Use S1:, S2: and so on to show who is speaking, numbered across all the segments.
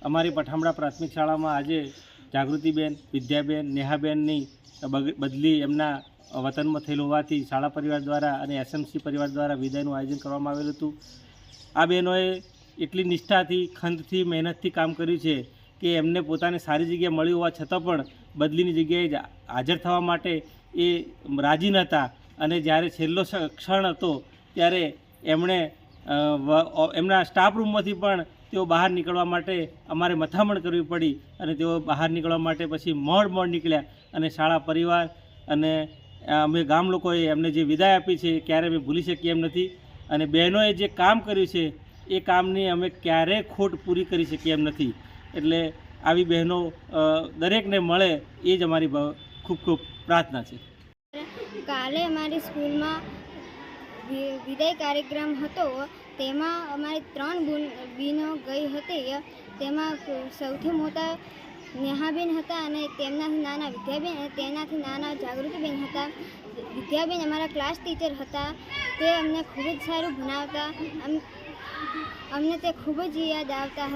S1: અમારી પઠામડા પ્રાથમિક શાળામાં આજે જાગૃતિબેન, વિદ્યાબેન, નેહાબેનની બદલી એમના વતનમાં થયેલ હોવાથી શાળા પરિવાર દ્વારા અને એસએમસી પરિવાર દ્વારા વિદાયનું આયોજન કરવામાં આવેલું હતું। આ બહેનોએ એટલી નિષ્ઠાથી, ખંતથી, મહેનતથી કામ કર્યું છે કે એમને પોતાને સારી જગ્યા મળી હોવા છતાં પણ બદલીની જગ્યાએ હાજર થવા માટે એ રાજી નહોતા અને જ્યારે છેલ્લો ક્ષણ હતો ત્યારે એમણે એમના સ્ટાફ રૂમમાંથી પણ તેઓ બહાર નીકળવા માટે અમારે મથામણ કરવી પડી અને તેઓ બહાર નીકળવા માટે પછી મોડ નીકળ્યા અને શાળા પરિવાર અને અમે ગામ લોકોએ એમને જે વિદાય આપી છે ક્યારેય અમે ભૂલી શકીએ એમ નથી અને બહેનોએ જે કામ કર્યું છે એ કામની અમે ક્યારેય ખોટ પૂરી કરી શકીએ એમ નથી। એટલે આવી બહેનો દરેકને મળે એ જ અમારી ખૂબ ખૂબ પ્રાર્થના છે।
S2: કાલે અમારી સ્કૂલમાં વિદાય કાર્યક્રમ હતો, તેમાં અમારી 3 બહેનો ગઈ હતી। તેમાં સૌથી મોટા નેહાબેન હતા અને તેમનાથી નાના વિદ્યાબેન અને તેનાથી નાના જાગૃતિબેન હતા। વિદ્યાબેન અમારા ક્લાસ ટીચર હતા, તે અમને ખૂબ જ સારું ભણાવતા, અમને તે ખૂબ જ યાદ આવતા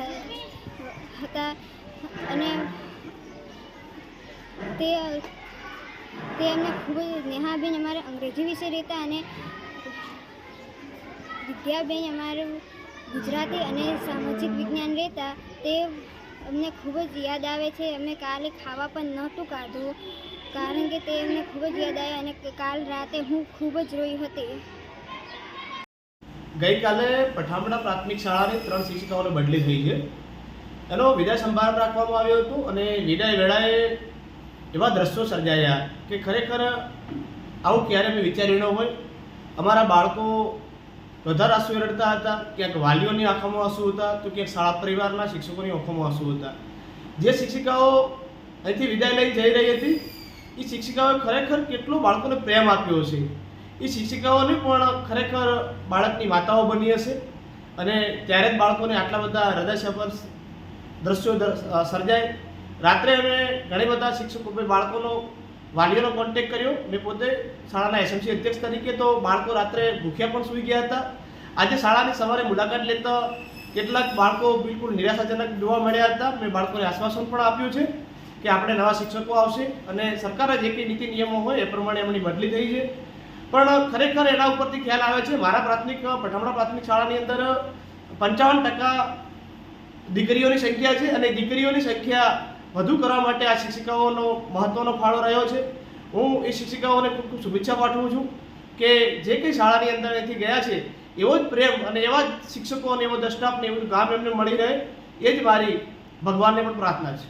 S2: હતા અને તે અમને ખૂબ જ નેહાબેન અમારે અંગ્રેજી વિષય રહેતા અને વિદ્યાબેન અમારું ગુજરાતી અને સામાજિક વિજ્ઞાન રહેતા। તે અમને ખૂબ જ યાદ આવે છે। અમે કાલે ખાવા પણ નહોતું કાઢું કારણ કે તે અમને ખૂબ જ યાદ આવે અને કાલ રાતે હું ખૂબ જ રોઈ હતી।
S3: ગઈકાલે પઠામડા પ્રાથમિક શાળાની 3 શિક્ષિકાઓની બદલી થઈ છે। એનો વિદાય સંભાળ રાખવામાં આવ્યો હતો અને વિદાય વેળાએ એવા દ્રશ્યો સર્જાયા કે ખરેખર આવું ક્યારે મેં વિચાર્યું ન હોય। અમારા બાળકો વધારે આંસુ રડતા હતા, ક્યાંક વાલીઓની આંખોમાં આંસુ હતા તો ક્યાંક શાળા પરિવારના શિક્ષકોની આંખોમાં આંસુ હતા। જે શિક્ષિકાઓ અહીંથી વિદાય લઈ જઈ રહી હતી એ શિક્ષિકાઓએ ખરેખર કેટલો બાળકોને પ્રેમ આપ્યો છે। એ શિક્ષિકાઓને પણ ખરેખર બાળકની માતાઓ બની હશે અને ત્યારે જ બાળકોને આટલા બધા હૃદયસ્પર્શી દ્રશ્યો સર્જાય। રાત્રે અમે ઘણી બધા શિક્ષકો બાળકોનો વાલીઓનો કોન્ટેક્ટ કર્યો। મેં પોતે શાળાના એસએમસી અધ્યક્ષ તરીકે તો બાળકો રાત્રે ભૂખ્યા પણ સૂઈ ગયા હતા। આજે શાળાની સવારે મુલાકાત લેતા કેટલાક બાળકો બિલકુલ નિરાશાજનક જોવા મળ્યા હતા। મેં બાળકોને આશ્વાસન પણ આપ્યું છે કે આપણે નવા શિક્ષકો આવશે અને સરકારે જે કંઈ નીતિ નિયમો હોય એ પ્રમાણે એમની બદલી થઈ છે। પણ ખરેખર એના ઉપરથી ખ્યાલ આવે છે, મારા પઠામડા પ્રાથમિક શાળાની અંદર 55% દીકરીઓની સંખ્યા છે અને દીકરીઓની સંખ્યા વધુ કરવા માટે આ શિક્ષિકાઓનો મહત્વનો ફાળો રહ્યો છે। હું એ શિક્ષિકાઓને ખૂબ ખૂબ શુભેચ્છા પાઠવું છું કે જે કંઈ શાળાની અંદર અહીંથી ગયા છે એવો જ પ્રેમ અને એવા જ શિક્ષકો અને એવો જ સ્ટાફને એવું ગામ એમને મળી રહે, એ જ મારી ભગવાનને પણ પ્રાર્થના છે।